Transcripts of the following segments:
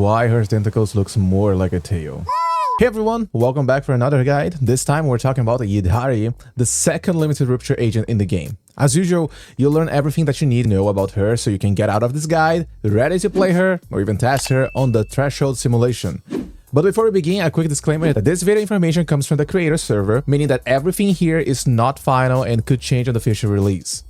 why her tentacles looks more like a tail. Hey everyone, welcome back for another guide. This time we're talking about Yidhari, the second limited rupture agent in the game. As usual, you'll learn everything that you need to know about her so you can get out of this guide ready to play her or even test her on the threshold simulation. But before we begin, a quick disclaimer that this video information comes from the creator server, meaning that everything here is not final and could change on the official release.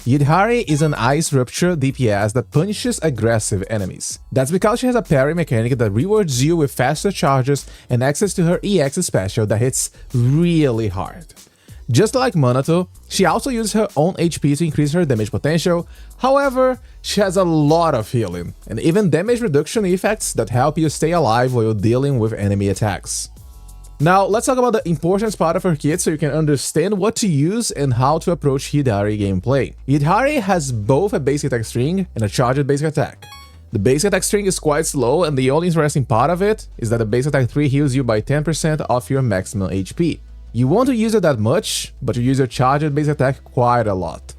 Yidhari is an ice rupture DPS that punishes aggressive enemies. That's because she has a parry mechanic that rewards you with faster charges and access to her EX special that hits really hard. Just like Monato, she also uses her own HP to increase her damage potential. However, she has a lot of healing and even damage reduction effects that help you stay alive while dealing with enemy attacks. Now, let's talk about the important part of her kit so you can understand what to use and how to approach Yidhari gameplay. Yidhari has both a basic attack string and a charged basic attack. The basic attack string is quite slow, and the only interesting part of it is that the basic attack 3 heals you by 10% of your maximum HP. You won't use it that much, but you use your charged basic attack quite a lot.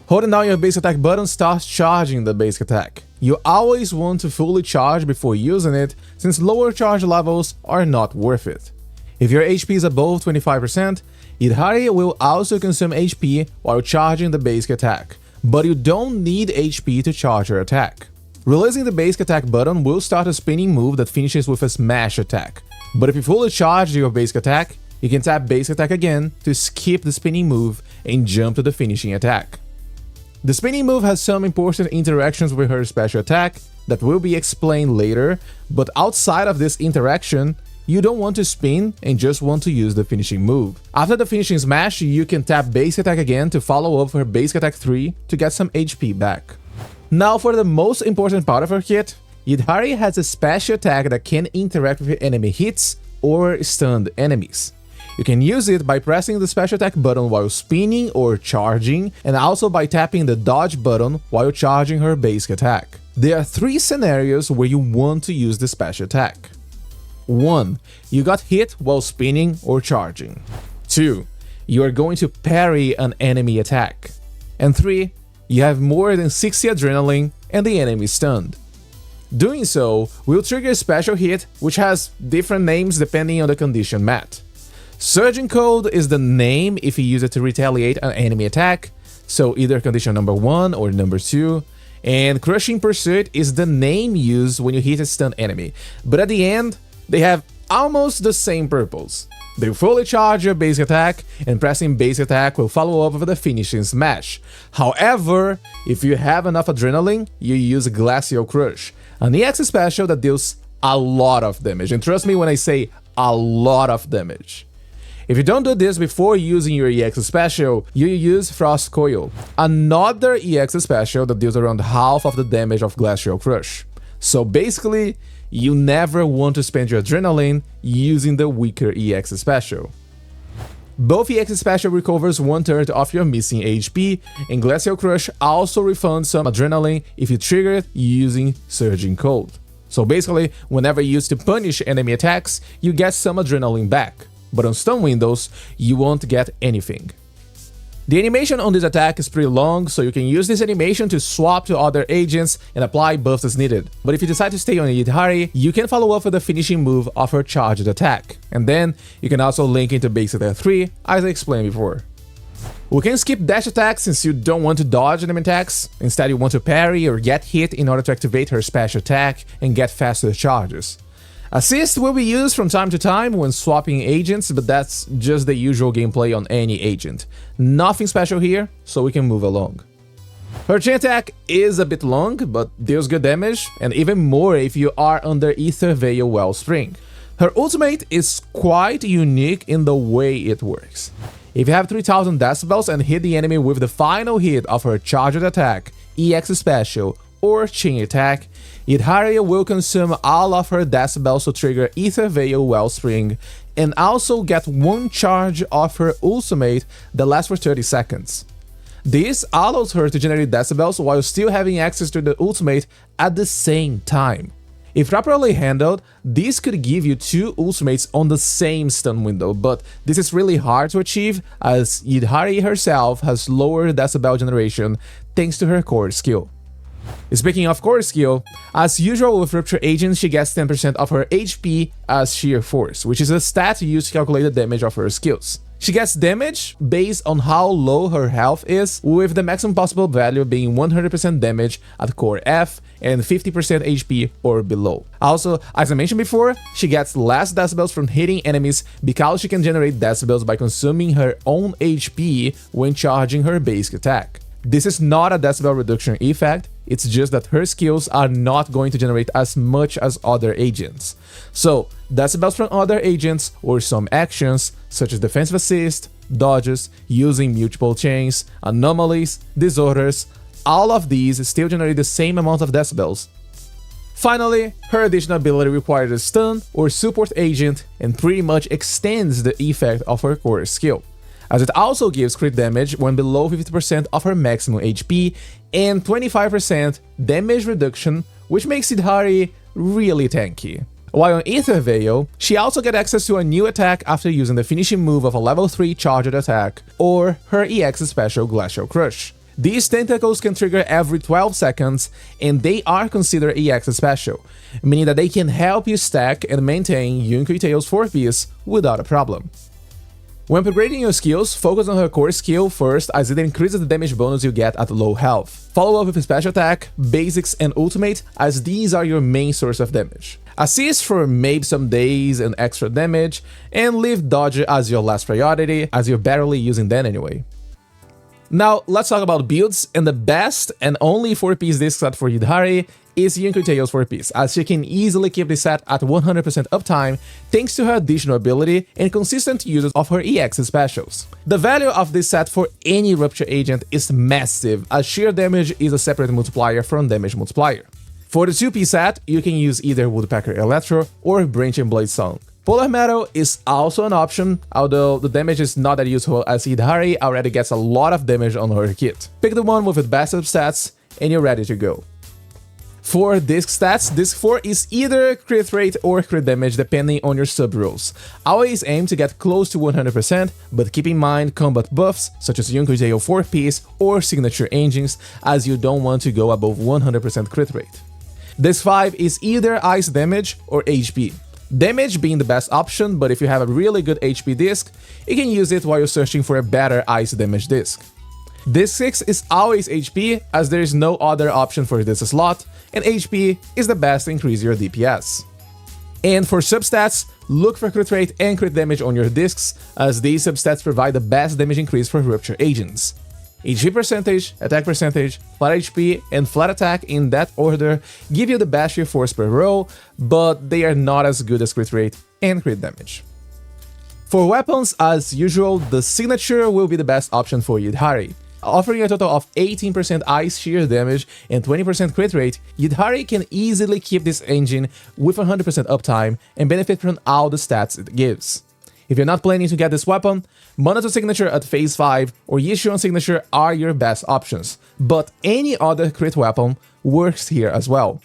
Holding down your basic attack button starts charging the basic attack. You always want to fully charge before using it, since lower charge levels are not worth it. If your HP is above 25%, Yidhari will also consume HP while charging the basic attack, but you don't need HP to charge your attack. Releasing the basic attack button will start a spinning move that finishes with a smash attack, but if you fully charge your basic attack, you can tap basic attack again to skip the spinning move and jump to the finishing attack. The spinning move has some important interactions with her special attack that will be explained later, but outside of this interaction, you don't want to spin and just want to use the finishing move. After the finishing smash, you can tap basic attack again to follow up her basic attack 3 to get some HP back. Now for the most important part of her kit, Yidhari has a special attack that can interact with enemy hits or stunned enemies. You can use it by pressing the special attack button while spinning or charging, and also by tapping the dodge button while charging her basic attack. There are 3 scenarios where you want to use the special attack. 1. You got hit while spinning or charging. 2. You are going to parry an enemy attack. And 3. You have more than 60 adrenaline and the enemy is stunned. Doing so will trigger a special hit which has different names depending on the condition met. Surging Cold is the name if you use it to retaliate an enemy attack, so either condition number 1 or number 2. And Crushing Pursuit is the name used when you hit a stunned enemy, but at the end, they have almost the same purpose. They fully charge your basic attack, and pressing basic attack will follow up with the finishing smash. However, if you have enough adrenaline, you use Glacial Crush, an EX special that deals a lot of damage, and trust me when I say a lot of damage. If you don't do this before using your EX special, you use Frost Coil, another EX special that deals around half of the damage of Glacial Crush. So basically, you never want to spend your adrenaline using the weaker EX special. Both EX special recovers 1/3 of your missing HP, and Glacial Crush also refunds some adrenaline if you trigger it using Surging Cold. So basically, whenever you use to punish enemy attacks, you get some adrenaline back, but on stun windows, you won't get anything. The animation on this attack is pretty long, so you can use this animation to swap to other agents and apply buffs as needed. But if you decide to stay on Yidhari, you can follow up with the finishing move of her charged attack, and then you can also link into basic attack 3, as I explained before. We can skip dash attacks since you don't want to dodge enemy attacks, instead you want to parry or get hit in order to activate her special attack and get faster charges. Assist will be used from time to time when swapping agents, but that's just the usual gameplay on any agent. Nothing special here, so we can move along. Her chain attack is a bit long, but deals good damage, and even more if you are under Ether Veil Wellspring. Her ultimate is quite unique in the way it works. If you have 3000 decibels and hit the enemy with the final hit of her charged attack, EX special, or chain attack, Yidhari will consume all of her decibels to trigger Ether Veil Wellspring, and also get 1 charge of her ultimate that lasts for 30 seconds. This allows her to generate decibels while still having access to the ultimate at the same time. If properly handled, this could give you 2 ultimates on the same stun window, but this is really hard to achieve as Yidhari herself has lower decibel generation thanks to her core skill. Speaking of core skill, as usual with Rupture Agent, she gets 10% of her HP as sheer force, which is a stat used to calculate the damage of her skills. She gets damage based on how low her health is, with the maximum possible value being 100% damage at core F and 50% HP or below. Also, as I mentioned before, she gets less decibels from hitting enemies because she can generate decibels by consuming her own HP when charging her basic attack. This is not a decibel reduction effect, it's just that her skills are not going to generate as much as other agents. So, decibels from other agents or some actions, such as defensive assist, dodges, using multiple chains, anomalies, disorders, all of these still generate the same amount of decibels. Finally, her additional ability requires a stun or support agent and pretty much extends the effect of her core skill, as it also gives crit damage when below 50% of her maximum HP and 25% damage reduction, which makes Yidhari really tanky. While on Ether Veil, she also gets access to a new attack after using the finishing move of a level 3 charged attack or her EX special Glacial Crush. These tentacles can trigger every 12 seconds and they are considered EX special, meaning that they can help you stack and maintain Yunko Tails 4-piece without a problem. When upgrading your skills, focus on her core skill first as it increases the damage bonus you get at low health. Follow up with special attack, basics and ultimate as these are your main source of damage. Assist for maybe some days and extra damage, and leave dodge as your last priority as you're barely using that anyway. Now let's talk about builds, and the best and only 4-piece disc set for Yidhari is Yunko Tails 4-piece, as she can easily keep the set at 100% uptime thanks to her additional ability and consistent use of her EX specials. The value of this set for any Rupture Agent is massive, as sheer damage is a separate multiplier from damage multiplier. For the 2-piece set, you can use either Woodpecker Electro or Branching Blade Song. Polar Metal is also an option, although the damage is not that useful as Yidhari already gets a lot of damage on her kit. Pick the one with the best stats and you're ready to go. For disc stats, disc 4 is either crit rate or crit damage depending on your sub rolls. Always aim to get close to 100%, but keep in mind combat buffs such as Yunko Tail 4-piece or signature engines, as you don't want to go above 100% crit rate. Disc 5 is either ice damage or HP. Damage being the best option, but if you have a really good HP disc, you can use it while you're searching for a better ice damage disc. Disc 6 is always HP, as there is no other option for this slot, and HP is the best to increase your DPS. And for substats, look for crit rate and crit damage on your discs, as these substats provide the best damage increase for Rupture Agents. HP percentage, attack percentage, flat HP, and flat attack in that order give you the best sheer force per roll, but they are not as good as crit rate and crit damage. For weapons, as usual, the signature will be the best option for Yidhari. Offering a total of 18% ice sheer damage and 20% crit rate, Yidhari can easily keep this engine with 100% uptime and benefit from all the stats it gives. If you're not planning to get this weapon, Monato Signature at phase 5 or Yishuon Signature are your best options, but any other crit weapon works here as well.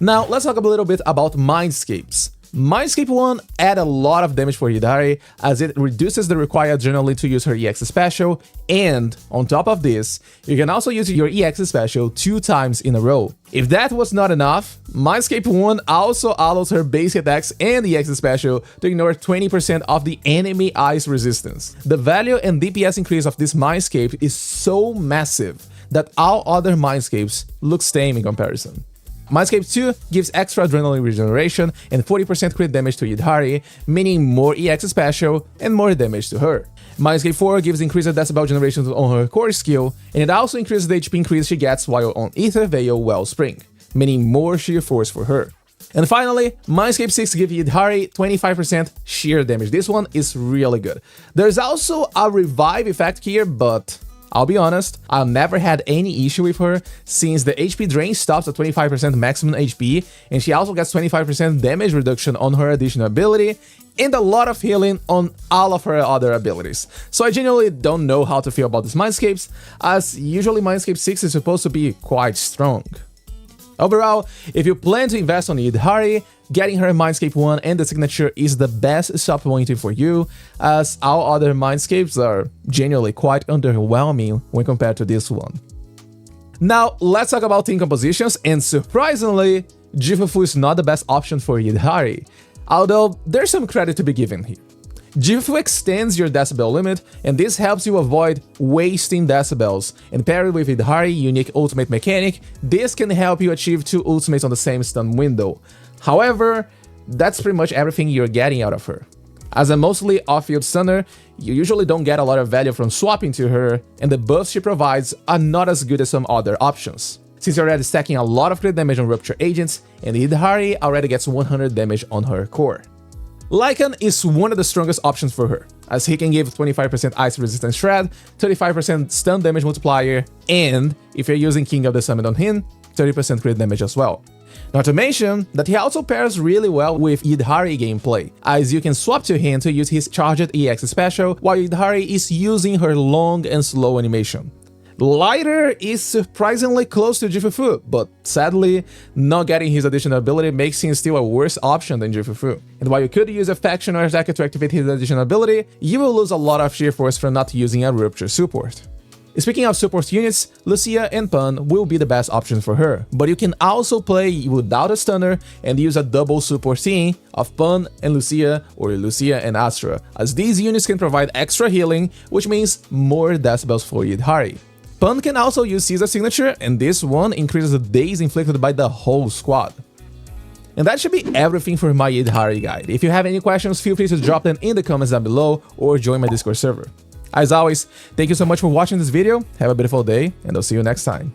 Now let's talk a little bit about Mindscapes. Mindscape 1 add a lot of damage for Yidhari, as it reduces the required adrenaline to use her EX special, and on top of this, you can also use your EX special 2 times in a row. If that was not enough, Mindscape 1 also allows her basic attacks and EX special to ignore 20% of the enemy ice resistance. The value and DPS increase of this Mindscape is so massive that all other Mindscapes look tame in comparison. Mindscape 2 gives extra adrenaline regeneration and 40% crit damage to Yidhari, meaning more EX special and more damage to her. Mindscape 4 gives increased decibel generation on her core skill, and it also increases the HP increase she gets while on Ether Veil Wellspring, meaning more sheer force for her. And finally, Mindscape 6 gives Yidhari 25% sheer damage. This one is really good. There's also a revive effect here, but I'll be honest, I've never had any issue with her, since the HP drain stops at 25% maximum HP, and she also gets 25% damage reduction on her additional ability, and a lot of healing on all of her other abilities. So I genuinely don't know how to feel about these Mindscapes, as usually Mindscape 6 is supposed to be quite strong. Overall, if you plan to invest on Yidhari, getting her Mindscape 1 and the signature is the best stop point for you, as all other Mindscapes are genuinely quite underwhelming when compared to this one. Now, let's talk about team compositions, and surprisingly, Jifufu is not the best option for Yidhari, although there's some credit to be given here. Jifufu extends your decibel limit, and this helps you avoid wasting decibels, and paired with Yidhari's unique ultimate mechanic, this can help you achieve 2 ultimates on the same stun window. However, that's pretty much everything you're getting out of her. As a mostly off-field stunner, you usually don't get a lot of value from swapping to her, and the buffs she provides are not as good as some other options, since you're already stacking a lot of crit damage on Rupture Agents, and Yidhari already gets 100 damage on her core. Lycan is one of the strongest options for her, as he can give 25% ice resistance shred, 35% stun damage multiplier, and, if you're using King of the Summit on him, 30% crit damage as well. Not to mention that he also pairs really well with Yidhari gameplay, as you can swap to him to use his charged EX special while Yidhari is using her long and slow animation. Lighter is surprisingly close to Jifufu, but sadly, not getting his additional ability makes him still a worse option than Jifufu. And while you could use a faction or attacker to activate his additional ability, you will lose a lot of sheer force from not using a Rupture support. Speaking of support units, Lucia and Pun will be the best options for her, but you can also play without a stunner and use a double support team of Pun and Lucia, or Lucia and Astra, as these units can provide extra healing, which means more decibels for Yidhari. Pun can also use Caesar signature, and this one increases the days inflicted by the whole squad. And that should be everything for my Yidhari guide. If you have any questions, feel free to drop them in the comments down below or join my Discord server. As always, thank you so much for watching this video, have a beautiful day, and I'll see you next time.